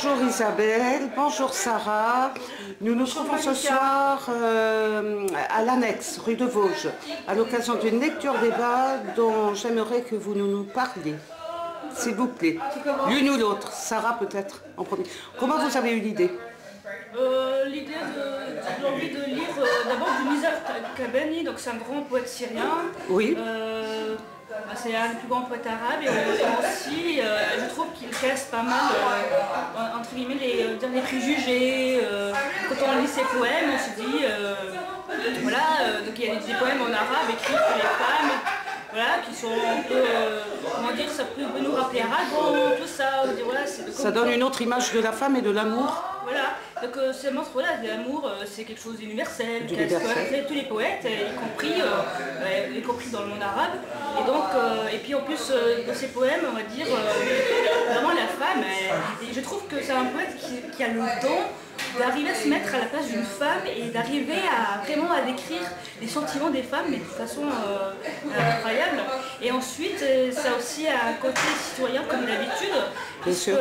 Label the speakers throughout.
Speaker 1: Bonjour Isabelle, bonjour Sarah. Nous nous trouvons ce soir à l'Annexe, rue de Vosges, à l'occasion d'une lecture-débat dont j'aimerais que vous nous parliez. S'il vous plaît, l'une ou l'autre. Sarah peut-être en premier. Comment vous avez eu l'idée?
Speaker 2: L'idée de l'envie de lire d'abord du Nizar Qabbani, donc c'est un grand poète syrien.
Speaker 1: Oui.
Speaker 2: C'est un des plus grands poètes arabes et aussi je trouve qu'il casse pas mal entre guillemets les derniers préjugés. Quand on lit ses poèmes, on se dit voilà, donc il y a des poèmes en arabe écrits pour les femmes. Voilà, qui sont un peu, comment dire, ça peut nous rappeler Aragon, tout ça. Voilà,
Speaker 1: ça donne une autre image de la femme et de l'amour.
Speaker 2: Voilà, donc ça montre voilà, l'amour, c'est quelque chose d'universel, tous les poètes, y compris dans le monde arabe. Et donc, et puis en plus, dans ces poèmes, on va dire, vraiment la femme, je trouve que c'est un poète qui a le don d'arriver à se mettre à la place d'une femme et d'arriver à vraiment à décrire les sentiments des femmes, mais de façon incroyable. Et ensuite, ça aussi a un côté citoyen comme d'habitude, puisque,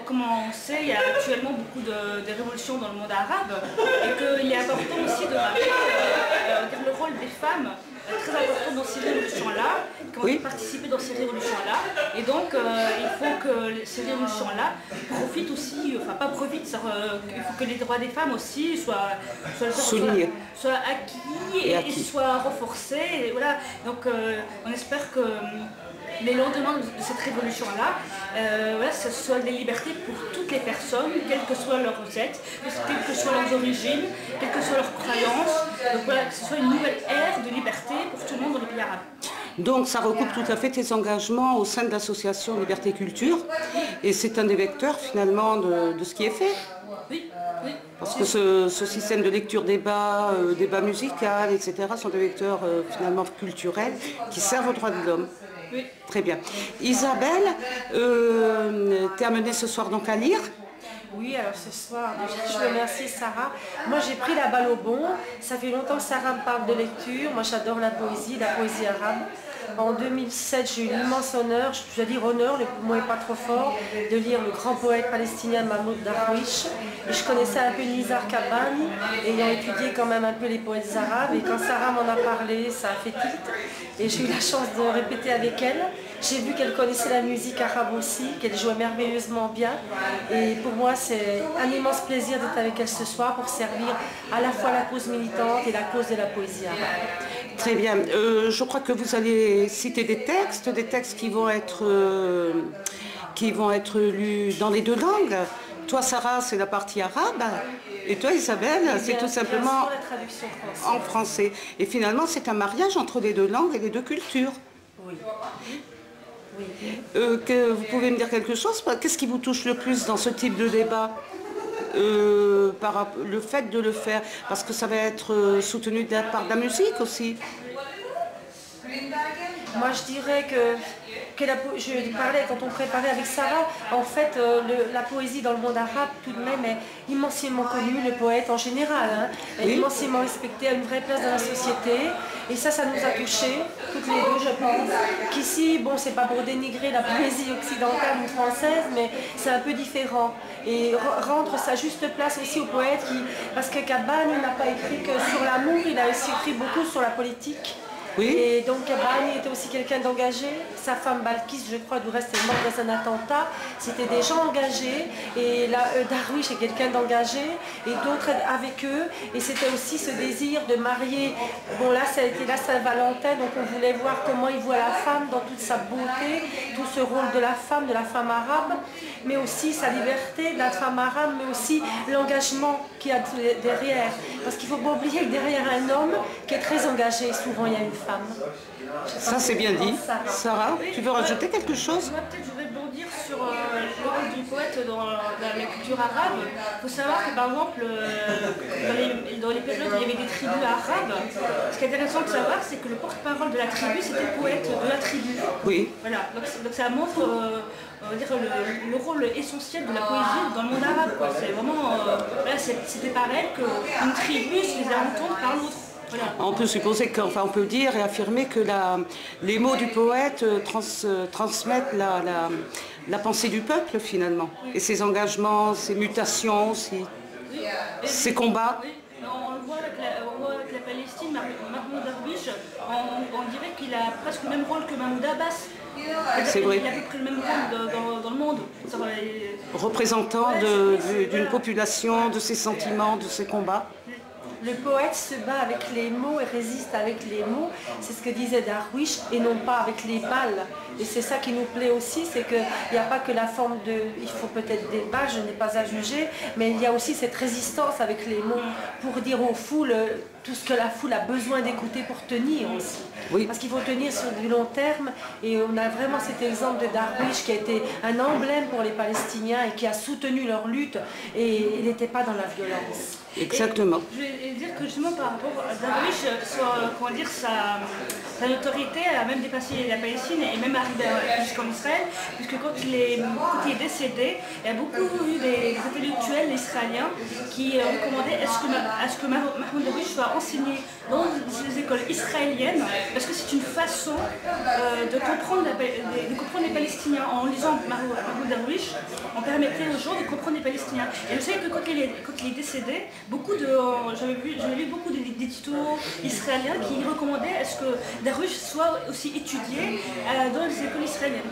Speaker 2: comme on sait, il y a actuellement beaucoup de révolutions dans le monde arabe, et qu'il est important aussi de rappeler le rôle des femmes, très important dans ces révolutions-là, qui ont participé dans ces révolutions-là. Et donc, il faut que ces révolutions-là profitent aussi, enfin pas profitent, il faut que les droits des femmes aussi soient acquis et soient renforcés. Et voilà. Donc, on espère que les lendemains de cette révolution-là, voilà, ce soit des libertés pour toutes les personnes, quelles que soient leurs recettes, quelles que soient leurs origines, quelles que soient leurs croyances. Donc voilà, que ce soit une nouvelle ère de liberté pour tout le monde dans les pays arabes.
Speaker 1: Donc ça recoupe tout à fait tes engagements au sein de l'association Liberté Culture, et c'est un des vecteurs finalement de ce qui est fait.
Speaker 2: Oui, oui.
Speaker 1: Parce que ce système de lecture-débat, débat musical, etc. sont des vecteurs finalement culturels qui servent aux droits de l'homme.
Speaker 2: Oui.
Speaker 1: Très bien. Isabelle, t'es amenée ce soir donc à lire?
Speaker 3: Oui, alors ce soir, déjà, je remercie Sarah. Moi, j'ai pris la balle au bon. Ça fait longtemps que Sarah me parle de lecture. Moi, j'adore la poésie arabe. En 2007, j'ai eu l'immense honneur, je dois dire honneur, le mot n'est pas trop fort, de lire le grand poète palestinien Mahmoud Darwish. Et je connaissais un peu Nizar Qabbani, ayant étudié quand même un peu les poètes arabes. Et quand Sarah m'en a parlé, ça a fait tilt. Et j'ai eu la chance de répéter avec elle. J'ai vu qu'elle connaissait la musique arabe aussi, qu'elle jouait merveilleusement bien. Et pour moi, c'est un immense plaisir d'être avec elle ce soir pour servir à la fois la cause militante et la cause de la poésie arabe.
Speaker 1: Très bien. Je crois que vous allez citer des textes qui vont être lus dans les deux langues. Toi, Sarah, c'est la partie arabe. Et toi, Isabelle, c'est tout simplement
Speaker 3: la traduction
Speaker 1: en français. Et finalement, c'est un mariage entre les deux langues et les deux cultures.
Speaker 3: Oui. Oui.
Speaker 1: Que vous pouvez me dire quelque chose? Qu'est-ce qui vous touche le plus dans ce type de débat? Par le fait de le faire, parce que ça va être soutenu par de la musique aussi.
Speaker 3: Moi, je dirais je parlais quand on préparait avec Sarah, en fait, la poésie dans le monde arabe, tout de même, est immensément connue, le poète en général, est immensément respecté, a une vraie place dans la société. Et ça nous a touchés, toutes les deux, je pense. Qu'ici, bon, c'est pas pour dénigrer la poésie occidentale ou française, mais c'est un peu différent. Et rendre sa juste place aussi au poète, parce que Qabbani n'a pas écrit que sur l'amour, il a aussi écrit beaucoup sur la politique.
Speaker 1: Oui.
Speaker 3: Et donc Qabbani était aussi quelqu'un d'engagé. Sa femme Balkis, je crois, du reste est morte dans un attentat. C'était des gens engagés. Et là, Darwish est quelqu'un d'engagé. Et d'autres avec eux. Et c'était aussi ce désir de marier. Bon, là, ça a été la Saint-Valentin. Donc on voulait voir comment il voit la femme dans toute sa beauté. Tout ce rôle de la femme arabe. Mais aussi sa liberté de la femme arabe. Mais aussi l'engagement qu'il y a derrière. Parce qu'il ne faut pas oublier que derrière un homme qui est très engagé, souvent il y a une femme.
Speaker 1: Ça c'est bien dit. Sarah, tu veux rajouter quelque chose?
Speaker 2: Moi peut-être je voudrais bondir sur le rôle du poète dans la culture arabe. Il faut savoir que par exemple dans les périodes où il y avait des tribus arabes, ce qui est intéressant de savoir c'est que le porte-parole de la tribu c'était le poète de la tribu.
Speaker 1: Oui.
Speaker 2: Voilà, donc ça montre on va dire, le rôle essentiel de la poésie dans le monde arabe. C'est vraiment, voilà, c'était par elle qu'une tribu se faisait entendre par l'autre. Voilà.
Speaker 1: On peut supposer que, enfin, on peut dire et affirmer que les mots du poète transmettent la pensée du peuple finalement, et ses engagements, ses mutations, ses combats.
Speaker 2: Oui. On le voit avec la Palestine, Mahmoud Darwish, on dirait qu'il a presque le même rôle que Mahmoud Abbas.
Speaker 1: C'est vrai.
Speaker 2: Il a à peu près le même rôle dans le monde.
Speaker 1: Représentant d'une population, de ses sentiments, de ses combats.
Speaker 3: Le poète se bat avec les mots et résiste avec les mots, c'est ce que disait Darwish, et non pas avec les balles. Et c'est ça qui nous plaît aussi, c'est qu'il n'y a pas que la forme de... Il faut peut-être des balles, je n'ai pas à juger, mais il y a aussi cette résistance avec les mots pour dire aux foules tout ce que la foule a besoin d'écouter pour tenir aussi.
Speaker 1: Oui.
Speaker 3: Parce qu'il faut tenir sur du long terme, et on a vraiment cet exemple de Darwish qui a été un emblème pour les Palestiniens et qui a soutenu leur lutte, et il n'était pas dans la violence.
Speaker 1: Exactement.
Speaker 2: Et je vais dire que justement par rapport à Darwish, sa notoriété a même dépassé la Palestine et même arrivé jusqu'en Israël, puisque quand il est décédé, il y a beaucoup eu des intellectuels israéliens qui recommandaient à ce que Mahmoud Darwish soit enseigné dans les écoles israéliennes, parce que c'est une façon de comprendre les Palestiniens. En lisant Mahmoud Darwish, on permettait aux gens de comprendre les Palestiniens. Et je sais que quand il est décédé, j'avais lu beaucoup d'éditos israéliens qui recommandaient à ce que Darwish soit aussi étudié dans les écoles israéliennes.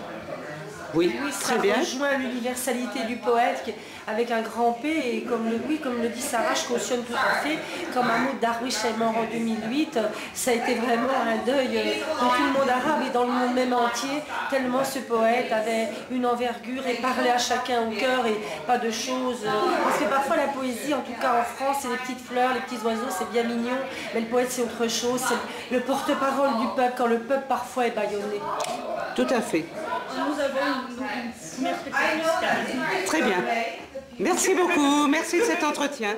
Speaker 1: Oui,
Speaker 3: ça
Speaker 1: très bien.
Speaker 3: rejoint l'universalité du poète avec un grand P, et comme le dit Sarah, je cautionne tout à fait. Quand Mahmoud Darwish est mort en 2008, ça a été vraiment un deuil dans tout le monde arabe et dans le monde même entier, tellement ce poète avait une envergure et parlait à chacun au cœur et pas de choses. Parce que parfois la poésie, en tout cas en France, c'est les petites fleurs, les petits oiseaux, c'est bien mignon, mais le poète c'est autre chose, c'est le porte-parole du peuple quand le peuple parfois est bâillonné.
Speaker 1: Tout à fait.
Speaker 2: Nous avons une première spectatrice.
Speaker 1: Très bien. Merci beaucoup. Merci de cet entretien.